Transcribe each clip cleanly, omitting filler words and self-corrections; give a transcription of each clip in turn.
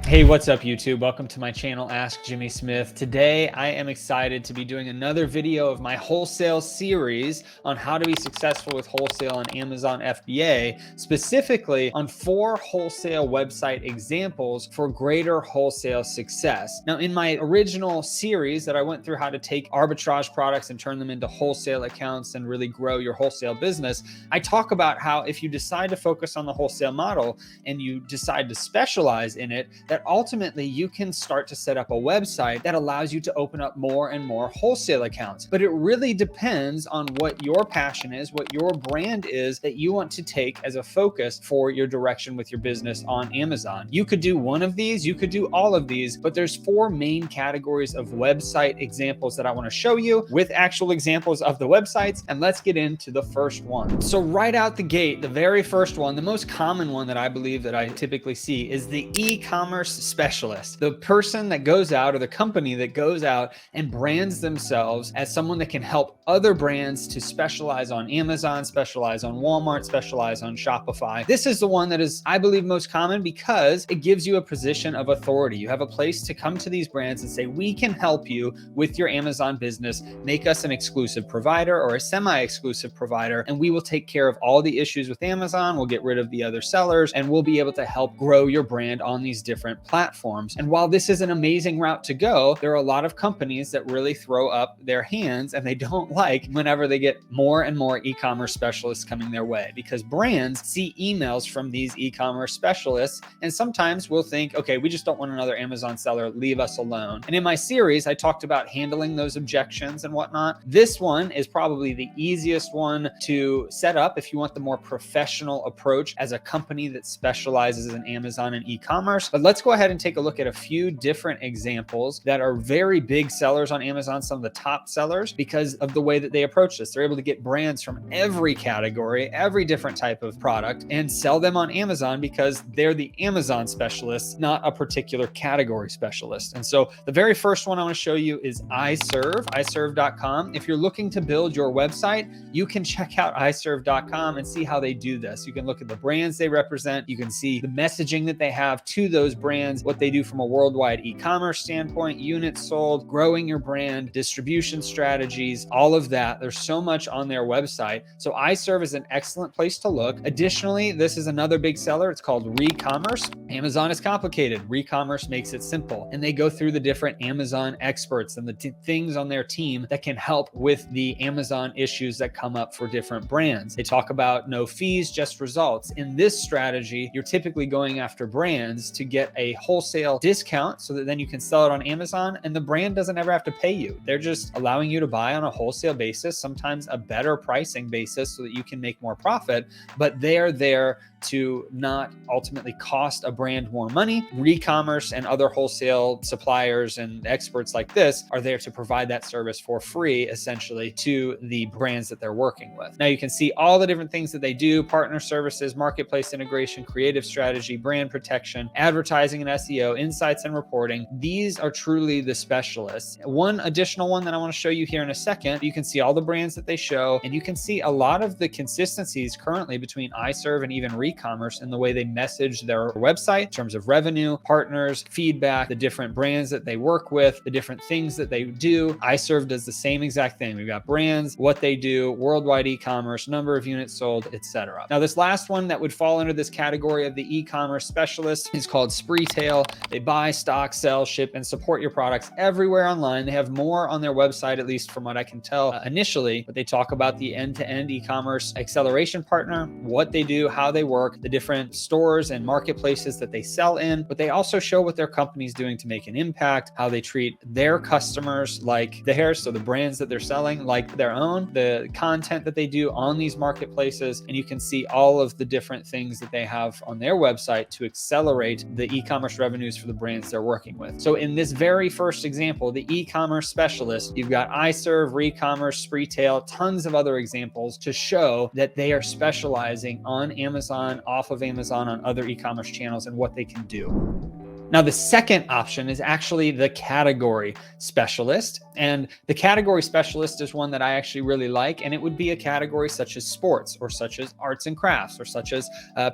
Hey, what's up YouTube? Welcome to my channel, Ask Jimmy Smith. Today, I am excited to be doing another video of my wholesale series on how to be successful with wholesale on Amazon FBA, specifically on 4 wholesale website examples for greater wholesale success. Now, in my original series that I went through how to take arbitrage products and turn them into wholesale accounts and really grow your wholesale business, I talk about how if you decide to focus on the wholesale model and you decide to specialize in it, that ultimately you can start to set up a website that allows you to open up more and more wholesale accounts. But it really depends on what your passion is, what your brand is that you want to take as a focus for your direction with your business on Amazon. You could do one of these, you could do all of these, but there's 4 main categories of website examples that I want to show you with actual examples of the websites. And let's get into the first one. So right out the gate, the very first one, the most common one that I believe that I typically see is the e-commerce specialist, the person that goes out or the company that goes out and brands themselves as someone that can help other brands to specialize on Amazon, specialize on Walmart, specialize on Shopify. This is the one that is, I believe, most common because it gives you a position of authority. You have a place to come to these brands and say, we can help you with your Amazon business, make us an exclusive provider or a semi-exclusive provider, and we will take care of all the issues with Amazon. We'll get rid of the other sellers and we'll be able to help grow your brand on these different platforms. And while this is an amazing route to go, there are a lot of companies that really throw up their hands and they don't like whenever they get more and more e-commerce specialists coming their way, because brands see emails from these e-commerce specialists and sometimes will think, okay, we just don't want another Amazon seller, leave us alone. And in my series, I talked about handling those objections and whatnot. This one is probably the easiest one to set up if you want the more professional approach as a company that specializes in Amazon and e-commerce. But let's go ahead and take a look at a few different examples that are very big sellers on Amazon, some of the top sellers, because of the way that they approach this. They're able to get brands from every category, every different type of product, and sell them on Amazon because they're the Amazon specialists, not a particular category specialist. And so the very first one I want to show you is iServe.com. If you're looking to build your website, you can check out iServe.com and see how they do this. You can look at the brands they represent. You can see the messaging that they have to those brands, what they do from a worldwide e-commerce standpoint, units sold, growing your brand, distribution strategies, all of that. There's so much on their website. So iServe is an excellent place to look. Additionally, this is another big seller. It's called Recommerce. Amazon is complicated. Recommerce makes it simple. And they go through the different Amazon experts and the things on their team that can help with the Amazon issues that come up for different brands. They talk about no fees, just results. In this strategy, you're typically going after brands to get a wholesale discount so that then you can sell it on Amazon and the brand doesn't ever have to pay you. They're just allowing you to buy on a wholesale basis, sometimes a better pricing basis so that you can make more profit, but they're there to not ultimately cost a brand more money. Recommerce and other wholesale suppliers and experts like this are there to provide that service for free, essentially, to the brands that they're working with. Now you can see all the different things that they do: partner services, marketplace integration, creative strategy, brand protection, advertising and SEO, insights and reporting. These are truly the specialists. One additional one that I want to show you here in a second, you can see all the brands that they show, and you can see a lot of the consistencies currently between iServe and even Recommerce in the way they message their website in terms of revenue, partners, feedback, the different brands that they work with, the different things that they do. iServe does the same exact thing. We've got brands, what they do, worldwide e-commerce, number of units sold, etc. Now, this last one that would fall under this category of the e-commerce specialist is called Spreetail. They buy, stock, sell, ship, and support your products everywhere online. They have more on their website, at least from what I can tell initially, but they talk about the end-to-end e-commerce acceleration partner, what they do, how they work, the different stores and marketplaces that they sell in, but they also show what their company's doing to make an impact, how they treat their customers like theirs, so the brands that they're selling like their own, the content that they do on these marketplaces, and you can see all of the different things that they have on their website to accelerate the e-commerce revenues for the brands they're working with. So in this very first example, the e-commerce specialist, you've got iServe, Recommerce, Spreetail, tons of other examples to show that they are specializing on Amazon, off of Amazon, on other e-commerce channels, and what they can do. Now, the second option is actually the category specialist. And the category specialist is one that I actually really like. And it would be a category such as sports, or such as arts and crafts, or such as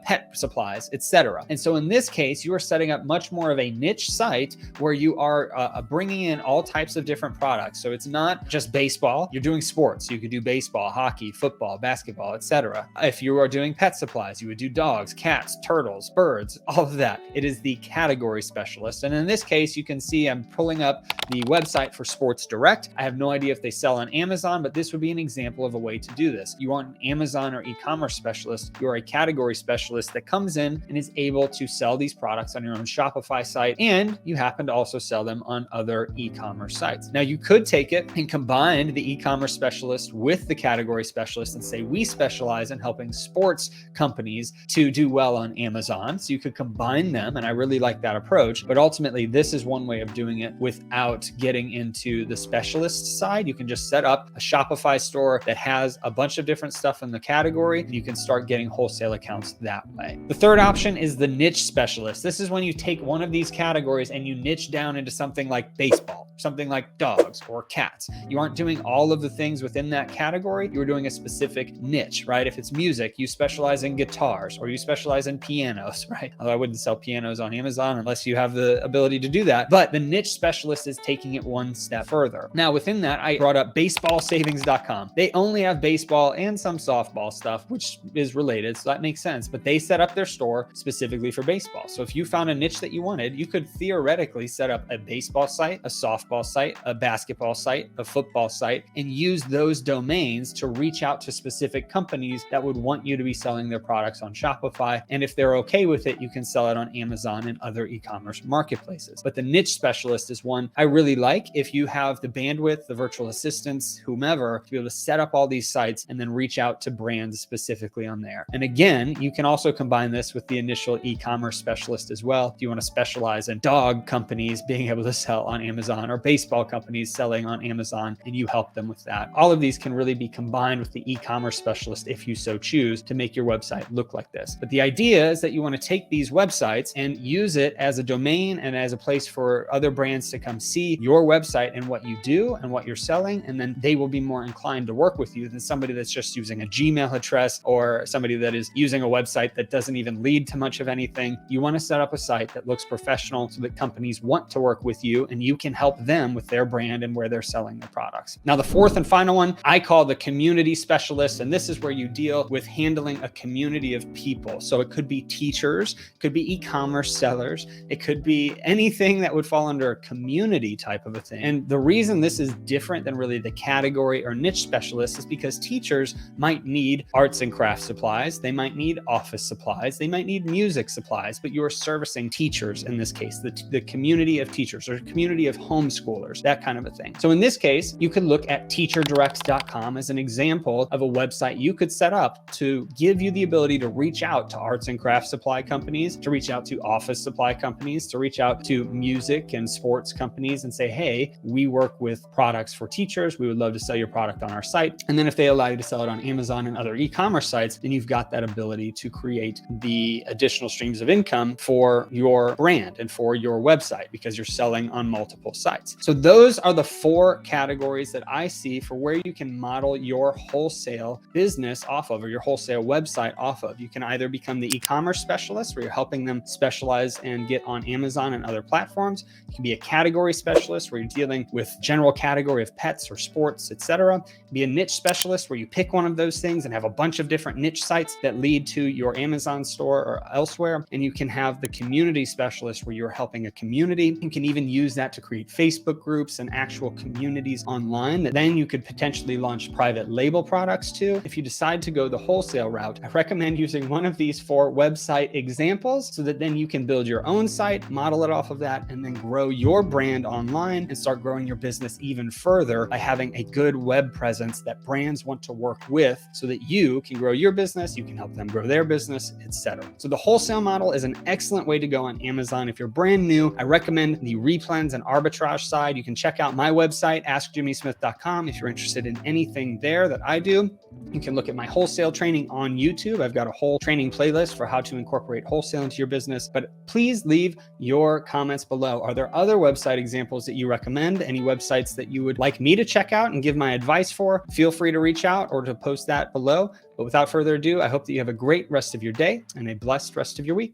pet supplies, etc. And so in this case, you are setting up much more of a niche site where you are bringing in all types of different products. So it's not just baseball. You're doing sports. You could do baseball, hockey, football, basketball, etc. If you are doing pet supplies, you would do dogs, cats, turtles, birds, all of that. It is the category specialist. And in this case, you can see I'm pulling up the website for Sports Direct. I have no idea if they sell on Amazon, but this would be an example of a way to do this. You aren't an Amazon or e-commerce specialist. You're a category specialist that comes in and is able to sell these products on your own Shopify site. And you happen to also sell them on other e-commerce sites. Now, you could take it and combine the e-commerce specialist with the category specialist and say, we specialize in helping sports companies to do well on Amazon. So you could combine them. And I really like that approach. But ultimately, this is one way of doing it without getting into the specialist side. You can just set up a Shopify store that has a bunch of different stuff in the category, and you can start getting wholesale accounts that way. The third option is the niche specialist. This is when you take one of these categories and you niche down into something like baseball, something like dogs or cats. You aren't doing all of the things within that category. You're doing a specific niche, right? If it's music, you specialize in guitars, or you specialize in pianos, right? Although I wouldn't sell pianos on Amazon unless you have the ability to do that. But the niche specialist is taking it one step further. Now, within that, I brought up baseballsavings.com. They only have baseball and some softball stuff, which is related, so that makes sense. But they set up their store specifically for baseball. So if you found a niche that you wanted, you could theoretically set up a baseball site, a softball site, a basketball site, a football site, and use those domains to reach out to specific companies that would want you to be selling their products on Shopify. And if they're okay with it, you can sell it on Amazon and other e-commerce marketplaces. But the niche specialist is one I really like. If you have the bandwidth, the virtual assistants, whomever, to be able to set up all these sites and then reach out to brands specifically on there. And again, you can also combine this with the initial e-commerce specialist as well. If you want to specialize in dog companies being able to sell on Amazon, or baseball companies selling on Amazon, and you help them with that. All of these can really be combined with the e-commerce specialist if you so choose to make your website look like this. But the idea is that you want to take these websites and use it as a domain and as a place for other brands to come see your website and what you do and what you're selling. And then they will be more inclined to work with you than somebody that's just using a Gmail address, or somebody that is using a website that doesn't even lead to much of anything. You want to set up a site that looks professional so that companies want to work with you and you can help them with their brand and where they're selling their products. Now, the fourth and final one I call the community specialist. And this is where you deal with handling a community of people. So it could be teachers, it could be e-commerce sellers, it could be anything that would fall under a community type of a thing. And the reason this is different than really the category or niche specialist is because teachers might need arts and crafts supplies, they might need office supplies, they might need music supplies, but you're servicing teachers in this case, the community of teachers or community of homeschoolers, that kind of a thing. So in this case, you could look at teacherdirects.com as an example of a website you could set up to give you the ability to reach out to arts and crafts supply companies, to reach out to office supply companies, to reach out to music and sports companies and say, hey, we work with products for teachers. We would love to sell your product on our site. And then if they allow you to sell it on Amazon and other e-commerce sites, then you've got that ability to create the additional streams of income for your brand and for your website because you're selling on multiple sites. So those are the four categories that I see for where you can model your wholesale business off of, or your wholesale website off of. You can either become the e-commerce specialist where you're helping them specialize and get on Amazon and other platforms. You can be a category specialist where you're dealing with general category of pets or sports, etc. Be a niche specialist where you pick one of those things and have a bunch of different niche sites that lead to your Amazon store or elsewhere. And you can have the community specialist where you're helping a community. You can even use that to create Facebook groups and actual communities online that then you could potentially launch private label products to. If you decide to go the wholesale route, I recommend using one of these four website examples so that then you can build your own site, model it off of that, and then grow your brand online and start growing your business even further by having a good web presence that brands want to work with so that you can grow your business, you can help them grow their business, etc. So the wholesale model is an excellent way to go on Amazon. If you're brand new, I recommend the replens and arbitrage e-commerce side. You can check out my website, askjimmysmith.com, if you're interested in anything there that I do. You can look at my wholesale training on YouTube. I've got a whole training playlist for how to incorporate wholesale into your business. But please leave your comments below. Are there other website examples that you recommend? Any websites that you would like me to check out and give my advice for? Feel free to reach out or to post that below. But without further ado, I hope that you have a great rest of your day and a blessed rest of your week.